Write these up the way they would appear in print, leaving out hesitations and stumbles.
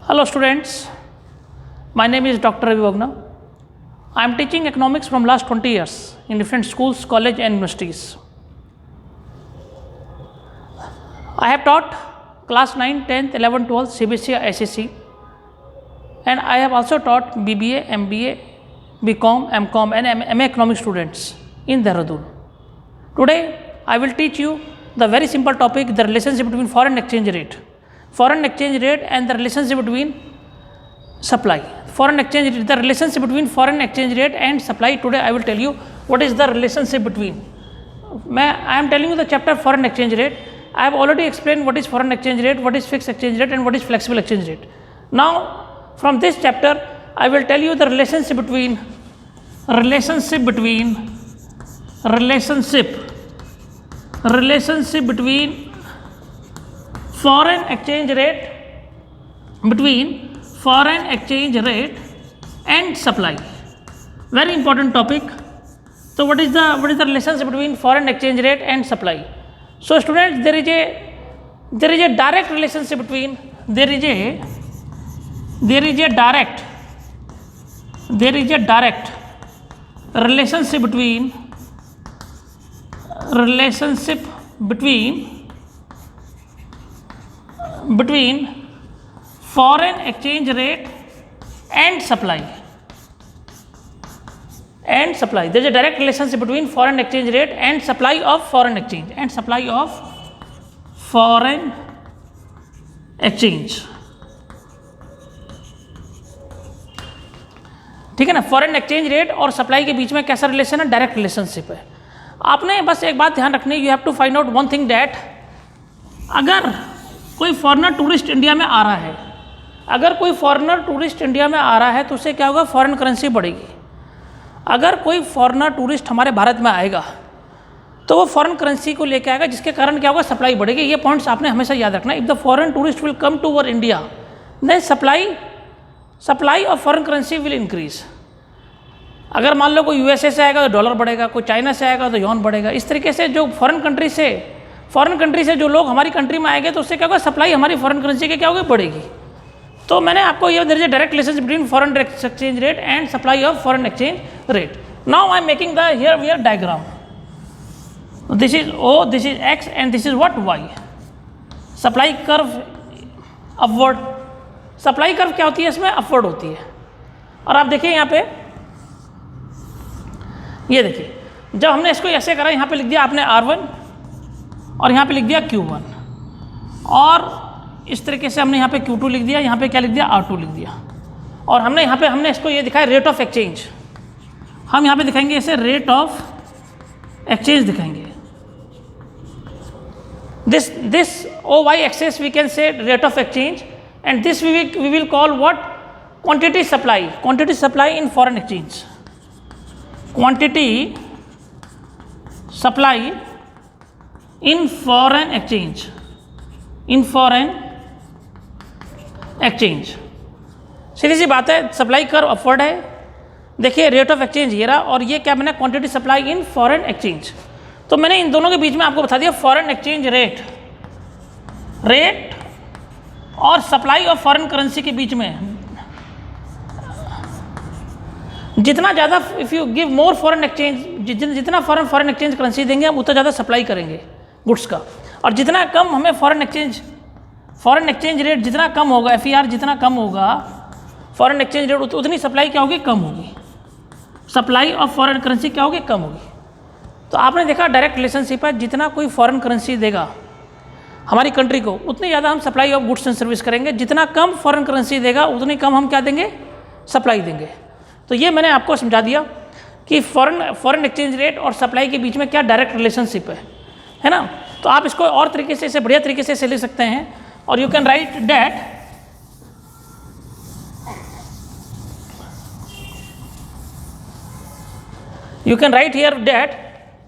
Hello students, my name is Dr. Ravi Bogna. I am teaching economics from last 20 years in different schools, colleges and universities. I have taught class 9, 10th, 11, 12, CBSE, SSC, and I have also taught BBA, MBA, BCom, MCom and MA economics students in Dehradun. Today I will teach you the very simple topic, the relationship between foreign exchange rate and the relationship between supply. The relationship between foreign exchange rate and supply. Today I will tell you what is the relationship between. I am telling you the chapter foreign exchange rate. I have already explained what is foreign exchange rate, what is fixed exchange rate and what is flexible exchange rate. Now from this chapter I will tell you the relationship between foreign exchange rate and supply. Very important topic. So what is the relationship between foreign exchange rate and supply? So students, there is a direct relationship between direct relationship between foreign exchange rate and supply. There is a direct relationship between foreign exchange rate and supply of foreign exchange ठीक है ना. Foreign exchange rate और supply के बीच में कैसा relation है? Direct relationship है. आपने बस एक बात ध्यान रखनी, you have to find out one thing that अगर कोई फॉरेनर टूरिस्ट इंडिया में आ रहा है तो उससे क्या होगा? फॉरेन करेंसी बढ़ेगी. अगर कोई फॉरेनर टूरिस्ट हमारे भारत में आएगा तो वो फॉरेन करेंसी को लेकर आएगा, जिसके कारण क्या होगा? सप्लाई बढ़ेगी. ये पॉइंट्स आपने हमेशा याद रखना. If the foreign tourist will come to our India then supply of foreign currency will increase. अगर मान लो कोई यूएसए से आएगा तो डॉलर बढ़ेगा, कोई चाइना से आएगा तो यॉन बढ़ेगा. इस तरीके से जो फॉरेन कंट्री से जो लोग हमारी कंट्री में आएंगे तो उससे क्या होगा? सप्लाई हमारी फॉरेन करेंसी के क्या होगी? बढ़ेगी. तो मैंने आपको ये there is a direct relationship between foreign exchange rate and supply of foreign exchange rate. Now I am making the here diagram. This is O, this is X and this is what? Y. Supply curve upward. Supply curve क्या होती है? इसमें upward होती है. और आप देखिए यहाँ पे, ये देखिए, जब हमने इसको ऐसे करा, यहाँ पे लिख दिया आपने R1 और यहाँ पे लिख दिया Q1 और इस तरीके से हमने यहाँ पे Q2 लिख दिया, यहाँ पे क्या लिख दिया? R2 लिख दिया. और हमने इसको ये दिखाया रेट ऑफ एक्सचेंज. हम यहाँ पे दिखाएंगे इसे रेट ऑफ एक्सचेंज दिखाएंगे. This OY axis we can say rate of exchange and this we will call what? Quantity supply in foreign exchange. Quantity supply in foreign exchange. सीधी सी बात है, supply curve upward है. देखिए rate of exchange ये रहा और ये क्या बना? Quantity supply in foreign exchange. तो मैंने इन दोनों के बीच में आपको बता दिया फॉरेन एक्सचेंज रेट और सप्लाई ऑफ फॉरेन करेंसी के बीच में जितना ज़्यादा, if you give more foreign exchange, जितना फॉरेन एक्सचेंज करेंसी देंगे हम उतना ज़्यादा सप्लाई करेंगे गुड्स का. और जितना कम हमें फॉरेन एक्सचेंज रेट जितना कम होगा, FER जितना कम होगा, फॉरेन एक्सचेंज रेट उतनी सप्लाई क्या होगी? कम होगी. सप्लाई ऑफ फॉरेन करेंसी क्या होगी? कम होगी. तो आपने देखा डायरेक्ट रिलेशनशिप है. जितना कोई फॉरेन करेंसी देगा हमारी कंट्री को उतनी ज़्यादा हम supply of goods and service करेंगे. जितना कम फॉरेन करेंसी देगा उतनी कम हम क्या देंगे? सप्लाई देंगे. तो ये मैंने आपको समझा दिया कि फॉरेन एक्सचेंज रेट और सप्लाई के बीच में क्या डायरेक्ट रिलेशनशिप है ना. तो आप इसको और तरीके से, इसे बढ़िया तरीके से लिख सकते हैं. और you can write that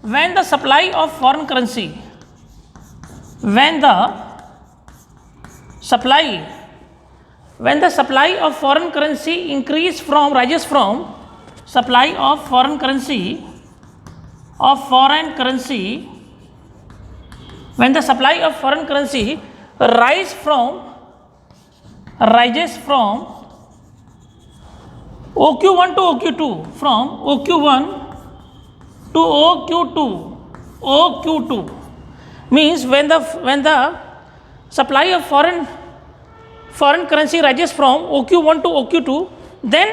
when the supply of foreign currency rises from supply of foreign currency when the supply of foreign currency rise from rises from OQ1 to OQ2, from OQ1 to OQ2 means when the supply of foreign currency rises from OQ1 to OQ2, then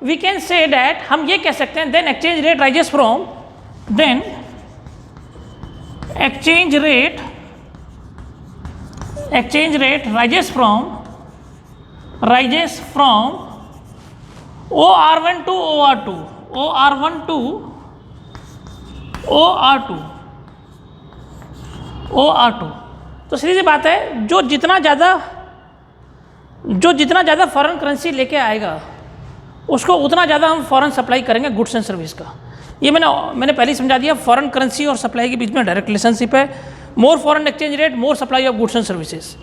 we can say that हम ये कह सकते हैं then exchange rate rises from OR1 to OR2। तो सीधी सी बात है, जो जितना ज़्यादा फॉरेन करेंसी लेके आएगा उसको उतना ज़्यादा हम फॉरेन सप्लाई करेंगे गुड्स एंड सर्विस का। ये मैंने पहले ही समझा दिया, फॉरेन करेंसी और सप्लाई के बीच में डायरेक्ट रिलेशनशिप है। More foreign exchange rate, more supply of goods and services.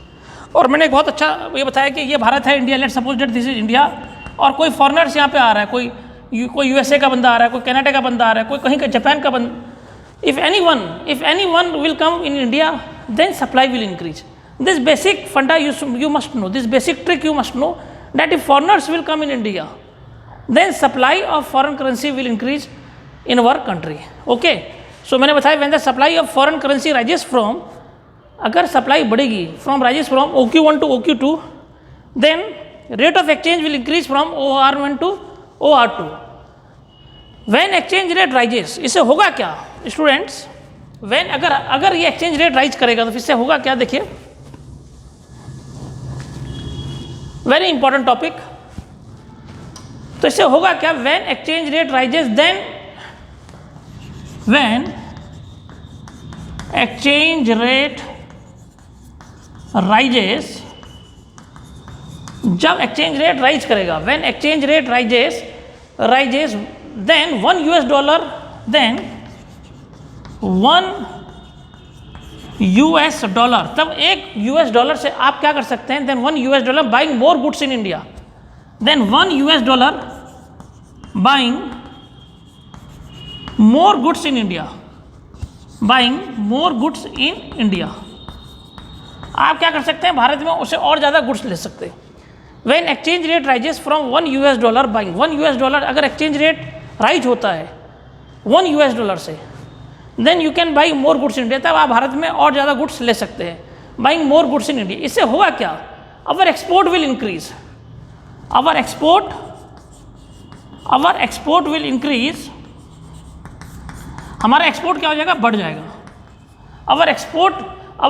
और मैंने एक बहुत अच्छा ये बताया कि ये भारत है, India, let's suppose that this is India, और कोई फॉरेनर्स यहाँ पे आ रहा है, कोई यूएसए का बंदा आ रहा है, कोई कनाडा का बंदा आ रहा है, कोई कहीं का जापान का बंदा। If anyone will come in India, then supply will increase. This basic फंडा you must know, this basic trick you must know, that if foreigners will come in India, then supply of foreign currency will increase in our country. Okay, so मैंने बताया when the supply of foreign currency rises from, अगर supply बढ़ेगी rises from OQ1 to OQ2, then rate of exchange will increase from OR1 to OR2. When exchange rate rises, इससे होगा क्या students? when अगर ये exchange rate rise करेगा तो इससे होगा क्या? देखिए, वेरी इंपॉर्टेंट टॉपिक। तो इससे होगा क्या? when exchange rate rises, then when exchange rate rises, जब exchange rate rise करेगा, when exchange rate rises, then $1, then $1, तब $1 से आप क्या कर सकते हैं? then $1 buying more goods in India, then $1 buying more goods in India, आप क्या कर सकते हैं? भारत में उसे और ज़्यादा गुड्स ले सकते हैं। when exchange rate rises from $1 buying, $1 अगर exchange rate राइज होता है $1 से, then you can buy more goods in India, तब आप भारत में और ज़्यादा गुड्स ले सकते हैं, buying more goods in India. इससे होगा क्या? Our export will increase, our export will increase, हमारा एक्सपोर्ट क्या हो जाएगा? बढ़ जाएगा। अवर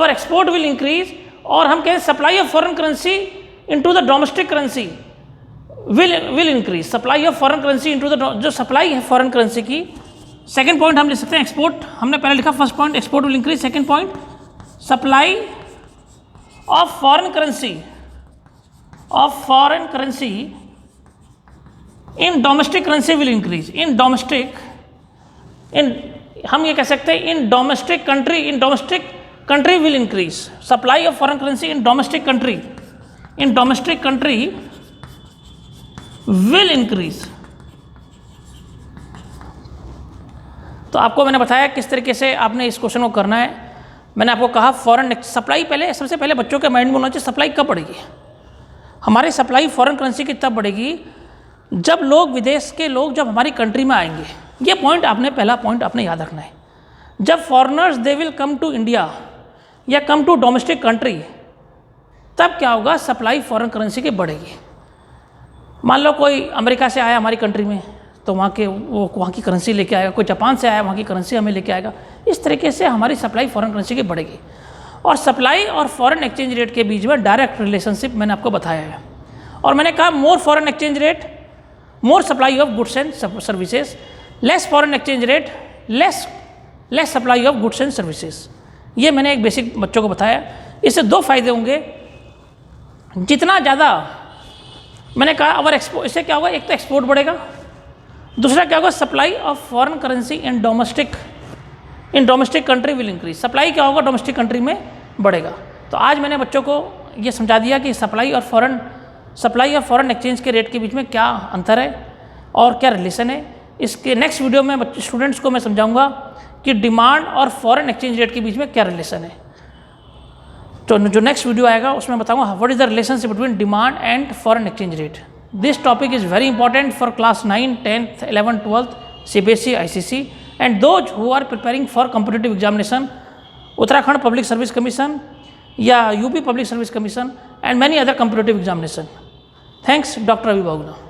एक्सपोर्ट विल इंक्रीज, और हम कहें supply of foreign currency into the domestic currency will increase, supply of foreign currency into the, जो सप्लाई है फॉरेन करेंसी की। सेकेंड पॉइंट हम लिख सकते हैं एक्सपोर्ट, हमने पहले लिखा first point export will increase, second point supply of foreign currency in domestic currency will increase, हम ये कह सकते हैं in domestic country will increase, supply of foreign currency in domestic country will increase. तो आपको मैंने बताया किस तरीके से आपने इस क्वेश्चन को करना है। मैंने आपको कहा फॉरेन सप्लाई, सबसे पहले बच्चों के माइंड में होना चाहिए सप्लाई कब बढ़ेगी। हमारी सप्लाई फॉरेन करेंसी की तब बढ़ेगी जब विदेश के लोग जब हमारी कंट्री में आएंगे। ये पॉइंट पहला पॉइंट आपने याद रखना है। जब foreigners they will come to India या कम टू डोमेस्टिक कंट्री, तब क्या होगा? सप्लाई फॉरेन करेंसी की बढ़ेगी। मान लो कोई अमेरिका से आया हमारी कंट्री में, तो वहाँ की करेंसी लेके आएगा, कोई जापान से आया वहाँ की करेंसी हमें लेके आएगा। इस तरीके से हमारी सप्लाई फॉरेन करेंसी की बढ़ेगी। और सप्लाई और फॉरेन एक्सचेंज रेट के बीच में डायरेक्ट रिलेशनशिप मैंने आपको बताया है। और मैंने कहा more foreign exchange rate, more supply of goods and services, less foreign exchange rate, less supply of goods and services. ये मैंने एक बेसिक बच्चों को बताया। इससे दो फायदे होंगे, जितना ज़्यादा मैंने कहा अवर एक्सपोर्ट, इससे क्या होगा? एक तो एक्सपोर्ट बढ़ेगा, दूसरा क्या होगा? Supply of foreign currency in domestic country will increase, supply क्या होगा? डोमेस्टिक कंट्री में बढ़ेगा। तो आज मैंने बच्चों को ये समझा दिया कि सप्लाई और फॉरेन एक्सचेंज के रेट के बीच में क्या अंतर है और क्या रिलेशन है। इसके नेक्स्ट वीडियो में स्टूडेंट्स को मैं समझाऊंगा कि डिमांड और फॉरेन एक्सचेंज रेट के बीच में क्या रिलेशन है। तो जो नेक्स्ट वीडियो आएगा उसमें बताऊंगा what is the relationship between demand and foreign exchange rate. This topic is very important for class 9, 10th, 11th, 12th, CBSE, ICC and those who are preparing for competitive examination, Uttarakhand Public Service Commission या UP Public Service Commission and many other competitive examination. Thanks, Dr. Avi Bhagna.